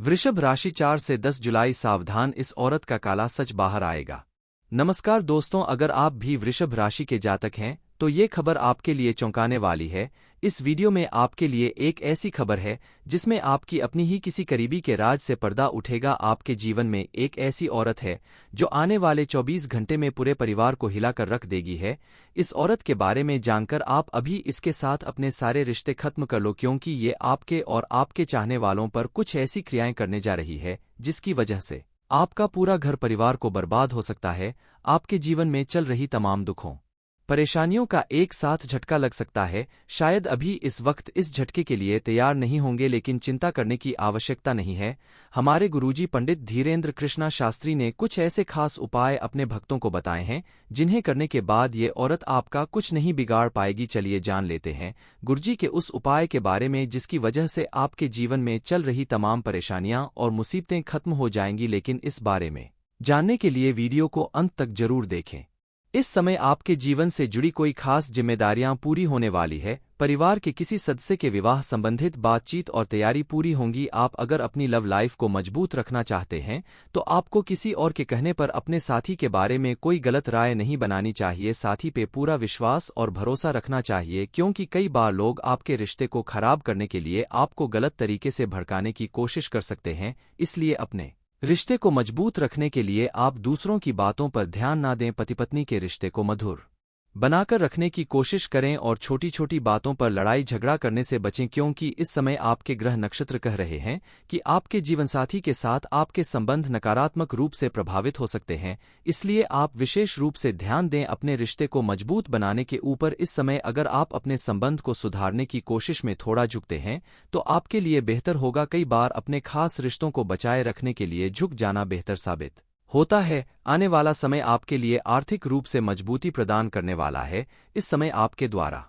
वृषभ राशि 4 से 10 जुलाई सावधान, इस औरत का काला सच बाहर आएगा। नमस्कार दोस्तों, अगर आप भी वृषभ राशि के जातक हैं तो ये खबर आपके लिए चौंकाने वाली है। इस वीडियो में आपके लिए एक ऐसी खबर है जिसमें आपकी अपनी ही किसी करीबी के राज से पर्दा उठेगा। आपके जीवन में एक ऐसी औरत है जो आने वाले 24 घंटे में पूरे परिवार को हिलाकर रख देगी है। इस औरत के बारे में जानकर आप अभी इसके साथ अपने सारे रिश्ते खत्म कर लो, क्योंकि ये आपके और आपके चाहने वालों पर कुछ ऐसी क्रियाएं करने जा रही है जिसकी वजह से आपका पूरा घर परिवार को बर्बाद हो सकता है। आपके जीवन में चल रही तमाम दुखों परेशानियों का एक साथ झटका लग सकता है। शायद अभी इस वक्त इस झटके के लिए तैयार नहीं होंगे, लेकिन चिंता करने की आवश्यकता नहीं है। हमारे गुरुजी पंडित धीरेन्द्र कृष्णा शास्त्री ने कुछ ऐसे खास उपाय अपने भक्तों को बताए हैं जिन्हें करने के बाद ये औरत आपका कुछ नहीं बिगाड़ पाएगी। चलिए जान लेते हैं गुरुजी के उस उपाय के बारे में जिसकी वजह से आपके जीवन में चल रही तमाम परेशानियां और मुसीबतें खत्म हो जाएंगी। लेकिन इस बारे में जानने के लिए वीडियो को अंत तक जरूर देखें। इस समय आपके जीवन से जुड़ी कोई खास जिम्मेदारियां पूरी होने वाली है। परिवार के किसी सदस्य के विवाह संबंधित बातचीत और तैयारी पूरी होंगी। आप अगर अपनी लव लाइफ को मजबूत रखना चाहते हैं तो आपको किसी और के कहने पर अपने साथी के बारे में कोई गलत राय नहीं बनानी चाहिए। साथी पे पूरा विश्वास और भरोसा रखना चाहिए, क्योंकि कई बार लोग आपके रिश्ते को खराब करने के लिए आपको गलत तरीके से भड़काने की कोशिश कर सकते हैं। इसलिए अपने रिश्ते को मजबूत रखने के लिए आप दूसरों की बातों पर ध्यान ना दें। पति पत्नी के रिश्ते को मधुर बनाकर रखने की कोशिश करें और छोटी छोटी बातों पर लड़ाई झगड़ा करने से बचें, क्योंकि इस समय आपके ग्रह नक्षत्र कह रहे हैं कि आपके जीवनसाथी के साथ आपके संबंध नकारात्मक रूप से प्रभावित हो सकते हैं। इसलिए आप विशेष रूप से ध्यान दें अपने रिश्ते को मजबूत बनाने के ऊपर। इस समय अगर आप अपने संबंध को सुधारने की कोशिश में थोड़ा झुकते हैं तो आपके लिए बेहतर होगा। कई बार अपने खास रिश्तों को बचाए रखने के लिए झुक जाना बेहतर साबित होता है। आने वाला समय आपके लिए आर्थिक रूप से मजबूती प्रदान करने वाला है। इस समय आपके द्वारा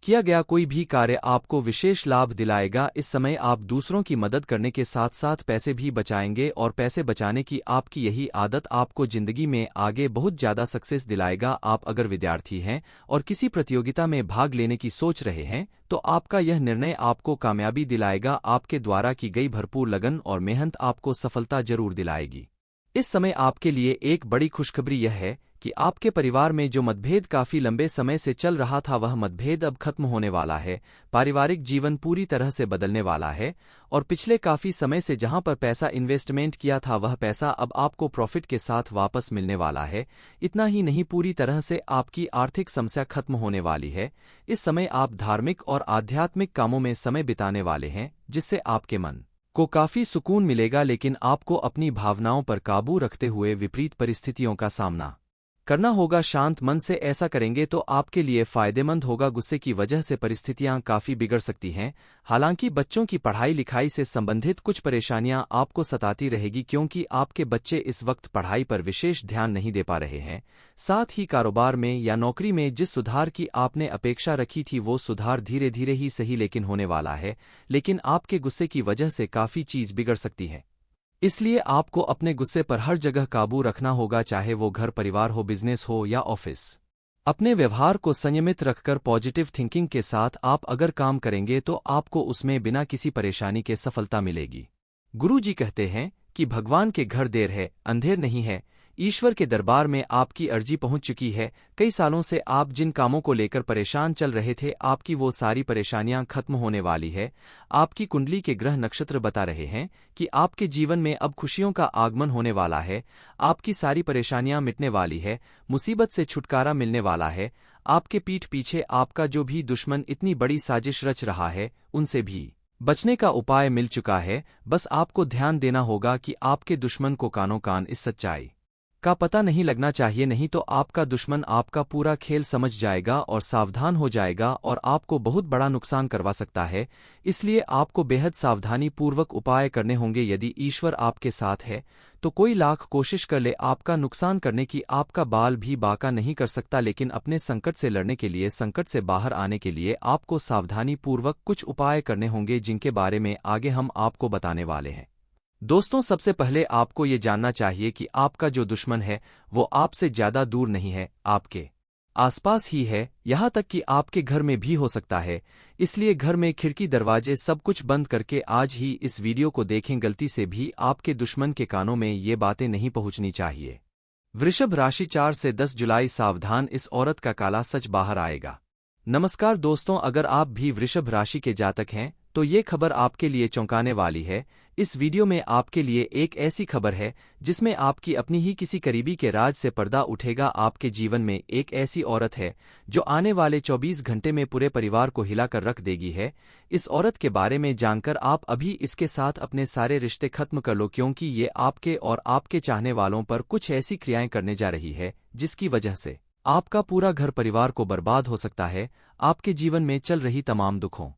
किया गया कोई भी कार्य आपको विशेष लाभ दिलाएगा। इस समय आप दूसरों की मदद करने के साथ साथ पैसे भी बचाएंगे और पैसे बचाने की आपकी यही आदत आपको जिंदगी में आगे बहुत ज्यादा सक्सेस दिलाएगा। आप अगर विद्यार्थी हैं और किसी प्रतियोगिता में भाग लेने की सोच रहे हैं तो आपका यह निर्णय आपको कामयाबी दिलाएगा। आपके द्वारा की गई भरपूर लगन और मेहनत आपको सफलता जरूर दिलाएगी। इस समय आपके लिए एक बड़ी खुशखबरी यह है कि आपके परिवार में जो मतभेद काफी लंबे समय से चल रहा था वह मतभेद अब खत्म होने वाला है। पारिवारिक जीवन पूरी तरह से बदलने वाला है और पिछले काफी समय से जहां पर पैसा इन्वेस्टमेंट किया था वह पैसा अब आपको प्रॉफिट के साथ वापस मिलने वाला है। इतना ही नहीं, पूरी तरह से आपकी आर्थिक समस्या खत्म होने वाली है। इस समय आप धार्मिक और आध्यात्मिक कामों में समय बिताने वाले हैं जिससे आपके मन को काफी सुकून मिलेगा। लेकिन आपको अपनी भावनाओं पर काबू रखते हुए विपरीत परिस्थितियों का सामना करना होगा। शांत मन से ऐसा करेंगे तो आपके लिए फायदेमंद होगा। गुस्से की वजह से परिस्थितियां काफी बिगड़ सकती हैं। हालांकि बच्चों की पढ़ाई लिखाई से संबंधित कुछ परेशानियां आपको सताती रहेगी, क्योंकि आपके बच्चे इस वक्त पढ़ाई पर विशेष ध्यान नहीं दे पा रहे हैं। साथ ही कारोबार में या नौकरी में जिस सुधार की आपने अपेक्षा रखी थी वो सुधार धीरे धीरे ही सही लेकिन होने वाला है। लेकिन आपके गुस्से की वजह से काफी चीज बिगड़ सकती है। इसलिए आपको अपने गुस्से पर हर जगह काबू रखना होगा, चाहे वो घर परिवार हो, बिजनेस हो या ऑफिस। अपने व्यवहार को संयमित रखकर पॉजिटिव थिंकिंग के साथ आप अगर काम करेंगे तो आपको उसमें बिना किसी परेशानी के सफलता मिलेगी। गुरु जी कहते हैं कि भगवान के घर देर है अंधेर नहीं है। ईश्वर के दरबार में आपकी अर्जी पहुंच चुकी है। कई सालों से आप जिन कामों को लेकर परेशान चल रहे थे आपकी वो सारी परेशानियां खत्म होने वाली है। आपकी कुंडली के ग्रह नक्षत्र बता रहे हैं कि आपके जीवन में अब खुशियों का आगमन होने वाला है। आपकी सारी परेशानियां मिटने वाली है, मुसीबत से छुटकारा मिलने वाला है। आपके पीठ पीछे आपका जो भी दुश्मन इतनी बड़ी साजिश रच रहा है उनसे भी बचने का उपाय मिल चुका है। बस आपको ध्यान देना होगा कि आपके दुश्मन को कानों कान इस सच्चाई का पता नहीं लगना चाहिए, नहीं तो आपका दुश्मन आपका पूरा खेल समझ जाएगा और सावधान हो जाएगा और आपको बहुत बड़ा नुकसान करवा सकता है। इसलिए आपको बेहद सावधानी पूर्वक उपाय करने होंगे। यदि ईश्वर आपके साथ है तो कोई लाख कोशिश कर ले आपका नुकसान करने की आपका बाल भी बाका नहीं कर सकता। लेकिन अपने संकट से लड़ने के लिए, संकट से बाहर आने के लिए आपको सावधानी पूर्वक कुछ उपाय करने होंगे जिनके बारे में आगे हम आपको बताने वाले हैं। दोस्तों, सबसे पहले आपको ये जानना चाहिए कि आपका जो दुश्मन है वो आपसे ज्यादा दूर नहीं है, आपके आसपास ही है, यहाँ तक कि आपके घर में भी हो सकता है। इसलिए घर में खिड़की दरवाजे सब कुछ बंद करके आज ही इस वीडियो को देखें। गलती से भी आपके दुश्मन के कानों में ये बातें नहीं पहुंचनी चाहिए। वृषभ राशि 4 से 10 जुलाई सावधान, इस औरत का काला सच बाहर आएगा। नमस्कार दोस्तों, अगर आप भी वृषभ राशि के जातक हैं तो ये खबर आपके लिए चौंकाने वाली है। इस वीडियो में आपके लिए एक ऐसी खबर है जिसमें आपकी अपनी ही किसी करीबी के राज से पर्दा उठेगा। आपके जीवन में एक ऐसी औरत है जो आने वाले 24 घंटे में पूरे परिवार को हिलाकर रख देगी है। इस औरत के बारे में जानकर आप अभी इसके साथ अपने सारे रिश्ते खत्म कर लो, क्योंकि ये आपके और आपके चाहने वालों पर कुछ ऐसी क्रियाएं करने जा रही है जिसकी वजह से आपका पूरा घर परिवार को बर्बाद हो सकता है। आपके जीवन में चल रही तमाम दुखों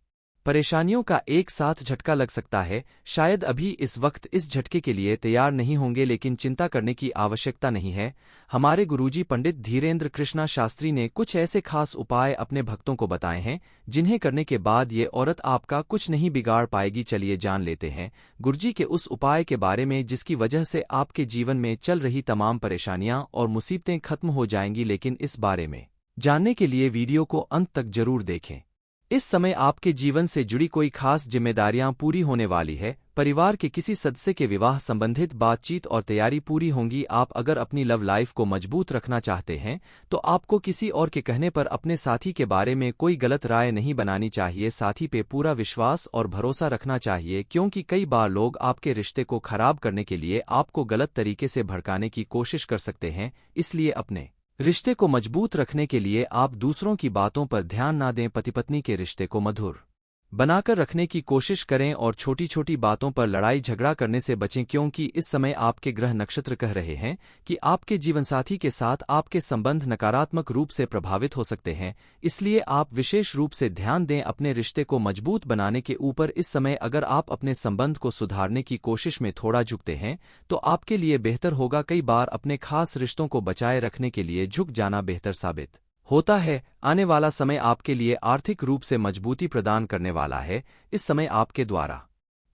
परेशानियों का एक साथ झटका लग सकता है। शायद अभी इस वक्त इस झटके के लिए तैयार नहीं होंगे, लेकिन चिंता करने की आवश्यकता नहीं है। हमारे गुरुजी पंडित धीरेन्द्र कृष्णा शास्त्री ने कुछ ऐसे खास उपाय अपने भक्तों को बताए हैं जिन्हें करने के बाद ये औरत आपका कुछ नहीं बिगाड़ पाएगी। चलिए जान लेते हैं गुरुजी के उस उपाय के बारे में जिसकी वजह से आपके जीवन में चल रही तमाम परेशानियां और मुसीबतें खत्म हो जाएंगी। लेकिन इस बारे में जानने के लिए वीडियो को अंत तक जरूर देखें। इस समय आपके जीवन से जुड़ी कोई खास जिम्मेदारियां पूरी होने वाली है। परिवार के किसी सदस्य के विवाह संबंधित बातचीत और तैयारी पूरी होंगी। आप अगर अपनी लव लाइफ को मजबूत रखना चाहते हैं तो आपको किसी और के कहने पर अपने साथी के बारे में कोई गलत राय नहीं बनानी चाहिए। साथी पे पूरा विश्वास और भरोसा रखना चाहिए, क्योंकि कई बार लोग आपके रिश्ते को खराब करने के लिए आपको गलत तरीके से भड़काने की कोशिश कर सकते हैं। इसलिए अपने रिश्ते को मजबूत रखने के लिए आप दूसरों की बातों पर ध्यान ना दें। पति पत्नी के रिश्ते को मधुर बनाकर रखने की कोशिश करें और छोटी छोटी बातों पर लड़ाई झगड़ा करने से बचें, क्योंकि इस समय आपके ग्रह नक्षत्र कह रहे हैं कि आपके जीवनसाथी के साथ आपके संबंध नकारात्मक रूप से प्रभावित हो सकते हैं। इसलिए आप विशेष रूप से ध्यान दें अपने रिश्ते को मजबूत बनाने के ऊपर। इस समय अगर आप अपने संबंध को सुधारने की कोशिश में थोड़ा झुकते हैं तो आपके लिए बेहतर होगा। कई बार अपने खास रिश्तों को बचाए रखने के लिए झुक जाना बेहतर साबित होता है। आने वाला समय आपके लिए आर्थिक रूप से मजबूती प्रदान करने वाला है। इस समय आपके द्वारा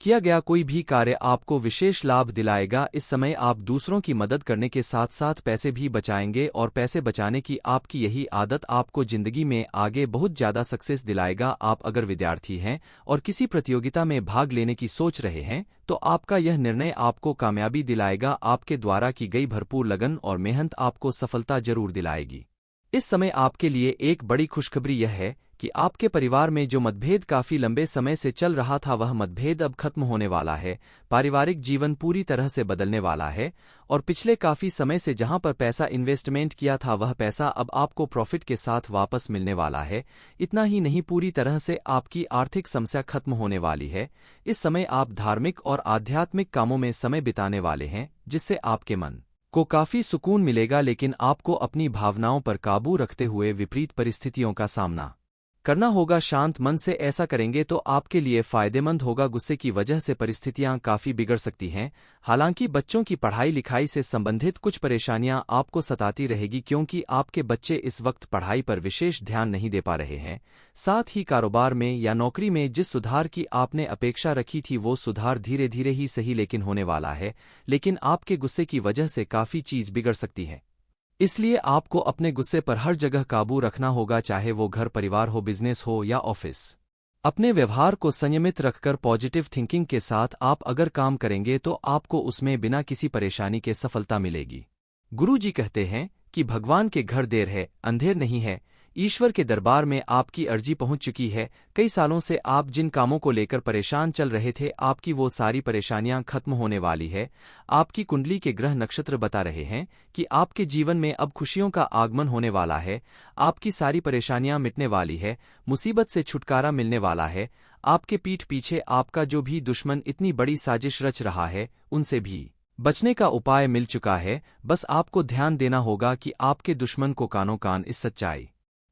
किया गया कोई भी कार्य आपको विशेष लाभ दिलाएगा। इस समय आप दूसरों की मदद करने के साथ साथ पैसे भी बचाएंगे और पैसे बचाने की आपकी यही आदत आपको जिंदगी में आगे बहुत ज्यादा सक्सेस दिलाएगा। आप अगर विद्यार्थी हैं और किसी प्रतियोगिता में भाग लेने की सोच रहे हैं तो आपका यह निर्णय आपको कामयाबी दिलाएगा। आपके द्वारा की गई भरपूर लगन और मेहनत आपको सफलता जरूर दिलाएगी। इस समय आपके लिए एक बड़ी खुशखबरी यह है कि आपके परिवार में जो मतभेद काफी लंबे समय से चल रहा था वह मतभेद अब खत्म होने वाला है। पारिवारिक जीवन पूरी तरह से बदलने वाला है और पिछले काफी समय से जहां पर पैसा इन्वेस्टमेंट किया था वह पैसा अब आपको प्रॉफिट के साथ वापस मिलने वाला है। इतना ही नहीं, पूरी तरह से आपकी आर्थिक समस्या खत्म होने वाली है। इस समय आप धार्मिक और आध्यात्मिक कामों में समय बिताने वाले हैं जिससे आपके मन को काफी सुकून मिलेगा। लेकिन आपको अपनी भावनाओं पर काबू रखते हुए विपरीत परिस्थितियों का सामना करना होगा। शांत मन से ऐसा करेंगे तो आपके लिए फायदेमंद होगा। गुस्से की वजह से परिस्थितियां काफी बिगड़ सकती हैं। हालांकि बच्चों की पढ़ाई लिखाई से संबंधित कुछ परेशानियां आपको सताती रहेगी, क्योंकि आपके बच्चे इस वक्त पढ़ाई पर विशेष ध्यान नहीं दे पा रहे हैं। साथ ही कारोबार में या नौकरी में जिस सुधार की आपने अपेक्षा रखी थी वो सुधार धीरे धीरे ही सही लेकिन होने वाला है। लेकिन आपके गुस्से की वजह से काफी चीज बिगड़ सकती है। इसलिए आपको अपने गुस्से पर हर जगह काबू रखना होगा, चाहे वो घर परिवार हो, बिजनेस हो या ऑफिस। अपने व्यवहार को संयमित रखकर पॉजिटिव थिंकिंग के साथ आप अगर काम करेंगे तो आपको उसमें बिना किसी परेशानी के सफलता मिलेगी। गुरु जी कहते हैं कि भगवान के घर देर है अंधेर नहीं है। ईश्वर के दरबार में आपकी अर्जी पहुंच चुकी है। कई सालों से आप जिन कामों को लेकर परेशान चल रहे थे आपकी वो सारी परेशानियां खत्म होने वाली है। आपकी कुंडली के ग्रह नक्षत्र बता रहे हैं कि आपके जीवन में अब खुशियों का आगमन होने वाला है। आपकी सारी परेशानियां मिटने वाली है, मुसीबत से छुटकारा मिलने वाला है। आपके पीठ पीछे आपका जो भी दुश्मन इतनी बड़ी साजिश रच रहा है उनसे भी बचने का उपाय मिल चुका है। बस आपको ध्यान देना होगा कि आपके दुश्मन को कानों कान इस सच्चाई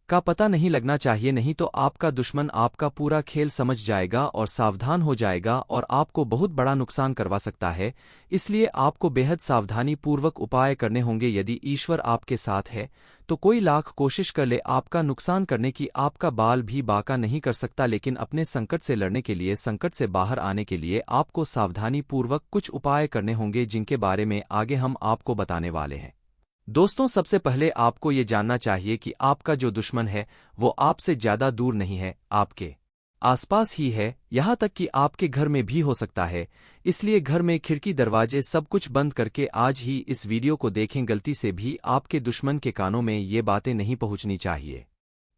का पता नहीं लगना चाहिए, नहीं तो आपका दुश्मन आपका पूरा खेल समझ जाएगा और सावधान हो जाएगा और आपको बहुत बड़ा नुकसान करवा सकता है। इसलिए आपको बेहद सावधानी पूर्वक उपाय करने होंगे। यदि ईश्वर आपके साथ है तो कोई लाख कोशिश कर ले आपका नुकसान करने की आपका बाल भी बाका नहीं कर सकता। लेकिन अपने संकट से लड़ने के लिए, संकट से बाहर आने के लिए आपको सावधानी पूर्वक कुछ उपाय करने होंगे जिनके बारे में आगे हम आपको बताने वाले हैं। दोस्तों, सबसे पहले आपको ये जानना चाहिए कि आपका जो दुश्मन है वो आपसे ज्यादा दूर नहीं है, आपके आसपास ही है, यहाँ तक कि आपके घर में भी हो सकता है। इसलिए घर में खिड़की दरवाजे सब कुछ बंद करके आज ही इस वीडियो को देखें। गलती से भी आपके दुश्मन के कानों में ये बातें नहीं पहुंचनी चाहिए।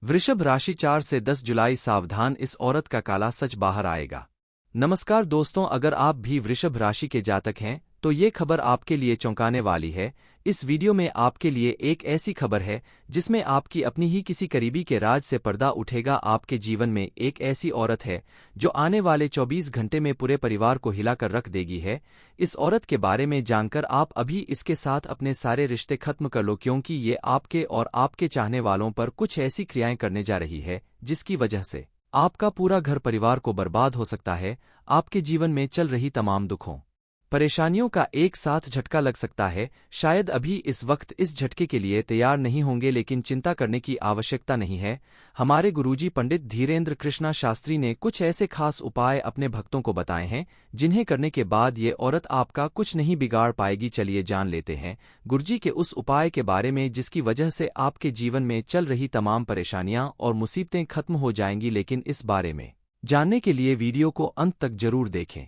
वृषभ राशि 4 से 10 जुलाई, सावधान, इस औरत का काला सच बाहर आएगा। नमस्कार दोस्तों, अगर आप भी वृषभ राशि के जातक हैं तो ये खबर आपके लिए चौंकाने वाली है। इस वीडियो में आपके लिए एक ऐसी खबर है जिसमें आपकी अपनी ही किसी करीबी के राज से पर्दा उठेगा। आपके जीवन में एक ऐसी औरत है जो आने वाले 24 घंटे में पूरे परिवार को हिलाकर रख देगी है। इस औरत के बारे में जानकर आप अभी इसके साथ अपने सारे रिश्ते खत्म कर लो, क्योंकि ये आपके और आपके चाहने वालों पर कुछ ऐसी क्रियाएं करने जा रही है जिसकी वजह से आपका पूरा घर परिवार को बर्बाद हो सकता है। आपके जीवन में चल रही तमाम दुखों परेशानियों का एक साथ झटका लग सकता है। शायद अभी इस वक्त इस झटके के लिए तैयार नहीं होंगे, लेकिन चिंता करने की आवश्यकता नहीं है। हमारे गुरुजी पंडित धीरेन्द्र कृष्णा शास्त्री ने कुछ ऐसे खास उपाय अपने भक्तों को बताए हैं जिन्हें करने के बाद ये औरत आपका कुछ नहीं बिगाड़ पाएगी। चलिए जान लेते हैं गुरुजी के उस उपाय के बारे में जिसकी वजह से आपके जीवन में चल रही तमाम परेशानियां और मुसीबतें खत्म हो जाएंगी। लेकिन इस बारे में जानने के लिए वीडियो को अंत तक जरूर देखें।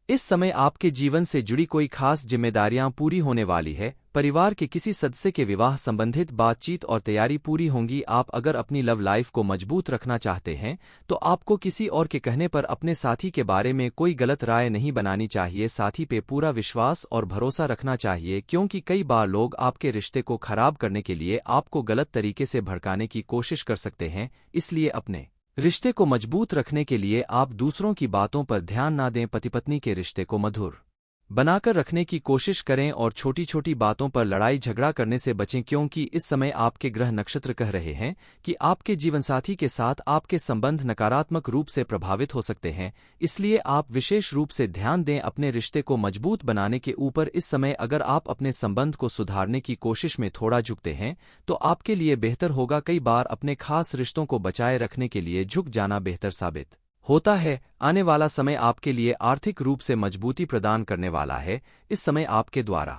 इस समय आपके जीवन से जुड़ी कोई खास जिम्मेदारियां पूरी होने वाली है। परिवार के किसी सदस्य के विवाह संबंधित बातचीत और तैयारी पूरी होंगी। आप अगर अपनी लव लाइफ को मजबूत रखना चाहते हैं तो आपको किसी और के कहने पर अपने साथी के बारे में कोई गलत राय नहीं बनानी चाहिए। साथी पे पूरा विश्वास और भरोसा रखना चाहिए, क्योंकि कई बार लोग आपके रिश्ते को खराब करने के लिए आपको गलत तरीके से भड़काने की कोशिश कर सकते हैं। इसलिए अपने रिश्ते को मजबूत रखने के लिए आप दूसरों की बातों पर ध्यान ना दें। पति पत्नी के रिश्ते को मधुर बनाकर रखने की कोशिश करें और छोटी छोटी बातों पर लड़ाई झगड़ा करने से बचें, क्योंकि इस समय आपके ग्रह नक्षत्र कह रहे हैं कि आपके जीवनसाथी के साथ आपके संबंध नकारात्मक रूप से प्रभावित हो सकते हैं। इसलिए आप विशेष रूप से ध्यान दें अपने रिश्ते को मजबूत बनाने के ऊपर। इस समय अगर आप अपने संबंध को सुधारने की कोशिश में थोड़ा झुकते हैं तो आपके लिए बेहतर होगा। कई बार अपने खास रिश्तों को बचाए रखने के लिए झुक जाना बेहतर साबित होता है। आने वाला समय आपके लिए आर्थिक रूप से मजबूती प्रदान करने वाला है। इस समय आपके द्वारा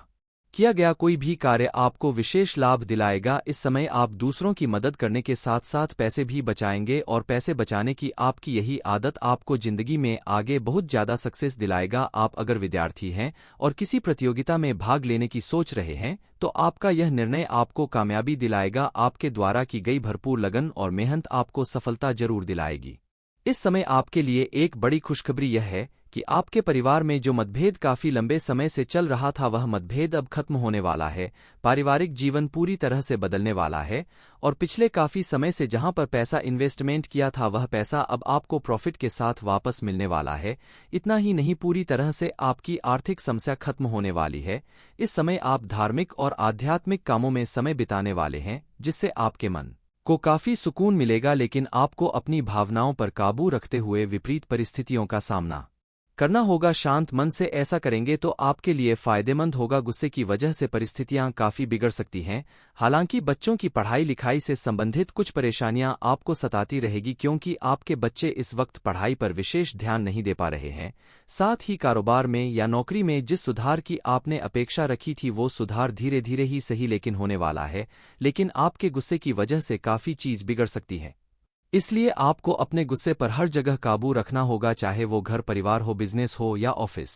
किया गया कोई भी कार्य आपको विशेष लाभ दिलाएगा। इस समय आप दूसरों की मदद करने के साथ साथ पैसे भी बचाएंगे और पैसे बचाने की आपकी यही आदत आपको जिंदगी में आगे बहुत ज्यादा सक्सेस दिलाएगा। आप अगर विद्यार्थी हैं और किसी प्रतियोगिता में भाग लेने की सोच रहे हैं तो आपका यह निर्णय आपको कामयाबी दिलाएगा। आपके द्वारा की गई भरपूर लगन और मेहनत आपको सफलता जरूर दिलाएगी। इस समय आपके लिए एक बड़ी खुशखबरी यह है कि आपके परिवार में जो मतभेद काफी लंबे समय से चल रहा था वह मतभेद अब खत्म होने वाला है। पारिवारिक जीवन पूरी तरह से बदलने वाला है और पिछले काफी समय से जहां पर पैसा इन्वेस्टमेंट किया था वह पैसा अब आपको प्रॉफिट के साथ वापस मिलने वाला है। इतना ही नहीं, पूरी तरह से आपकी आर्थिक समस्या खत्म होने वाली है। इस समय आप धार्मिक और आध्यात्मिक कामों में समय बिताने वाले हैं जिससे आपके मन को काफी सुकून मिलेगा। लेकिन आपको अपनी भावनाओं पर काबू रखते हुए विपरीत परिस्थितियों का सामना करना होगा। शांत मन से ऐसा करेंगे तो आपके लिए फायदेमंद होगा। गुस्से की वजह से परिस्थितियां काफी बिगड़ सकती हैं। हालांकि बच्चों की पढ़ाई लिखाई से संबंधित कुछ परेशानियां आपको सताती रहेगी, क्योंकि आपके बच्चे इस वक्त पढ़ाई पर विशेष ध्यान नहीं दे पा रहे हैं। साथ ही कारोबार में या नौकरी में जिस सुधार की आपने अपेक्षा रखी थी वो सुधार धीरे धीरे ही सही लेकिन होने वाला है। लेकिन आपके गुस्से की वजह से काफी चीज बिगड़ सकती है। इसलिए आपको अपने गुस्से पर हर जगह काबू रखना होगा, चाहे वो घर परिवार हो, बिजनेस हो या ऑफिस।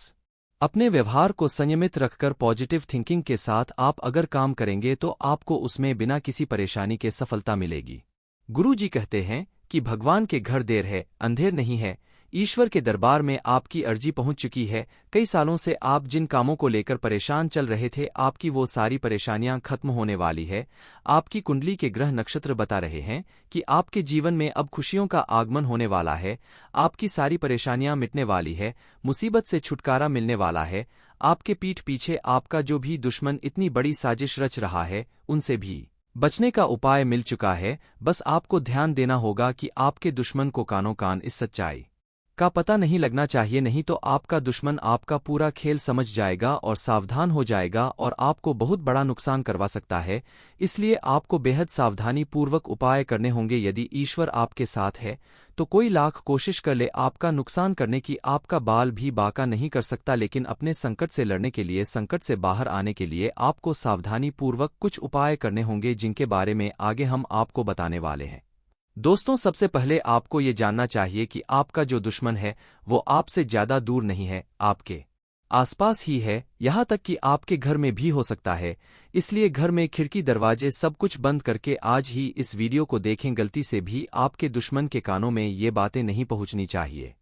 अपने व्यवहार को संयमित रखकर पॉजिटिव थिंकिंग के साथ आप अगर काम करेंगे तो आपको उसमें बिना किसी परेशानी के सफलता मिलेगी। गुरु जी कहते हैं कि भगवान के घर देर है अंधेर नहीं है। ईश्वर के दरबार में आपकी अर्जी पहुंच चुकी है। कई सालों से आप जिन कामों को लेकर परेशान चल रहे थे आपकी वो सारी परेशानियां खत्म होने वाली है। आपकी कुंडली के ग्रह नक्षत्र बता रहे हैं कि आपके जीवन में अब खुशियों का आगमन होने वाला है। आपकी सारी परेशानियां मिटने वाली है, मुसीबत से छुटकारा मिलने वाला है। आपके पीठ पीछे आपका जो भी दुश्मन इतनी बड़ी साजिश रच रहा है उनसे भी बचने का उपाय मिल चुका है। बस आपको ध्यान देना होगा कि आपके दुश्मन को कानों कान इस सच्चाई का पता नहीं लगना चाहिए, नहीं तो आपका दुश्मन आपका पूरा खेल समझ जाएगा और सावधान हो जाएगा और आपको बहुत बड़ा नुकसान करवा सकता है। इसलिए आपको बेहद सावधानी पूर्वक उपाय करने होंगे। यदि ईश्वर आपके साथ है तो कोई लाख कोशिश कर ले आपका नुकसान करने की, आपका बाल भी बाका नहीं कर सकता। लेकिन अपने संकट से लड़ने के लिए, संकट से बाहर आने के लिए आपको सावधानी पूर्वक कुछ उपाय करने होंगे, जिनके बारे में आगे हम आपको बताने वाले हैं। दोस्तों, सबसे पहले आपको ये जानना चाहिए कि आपका जो दुश्मन है वो आपसे ज्यादा दूर नहीं है, आपके आसपास ही है, यहाँ तक कि आपके घर में भी हो सकता है। इसलिए घर में खिड़की, दरवाजे सब कुछ बंद करके आज ही इस वीडियो को देखें। गलती से भी आपके दुश्मन के कानों में ये बातें नहीं पहुंचनी चाहिए।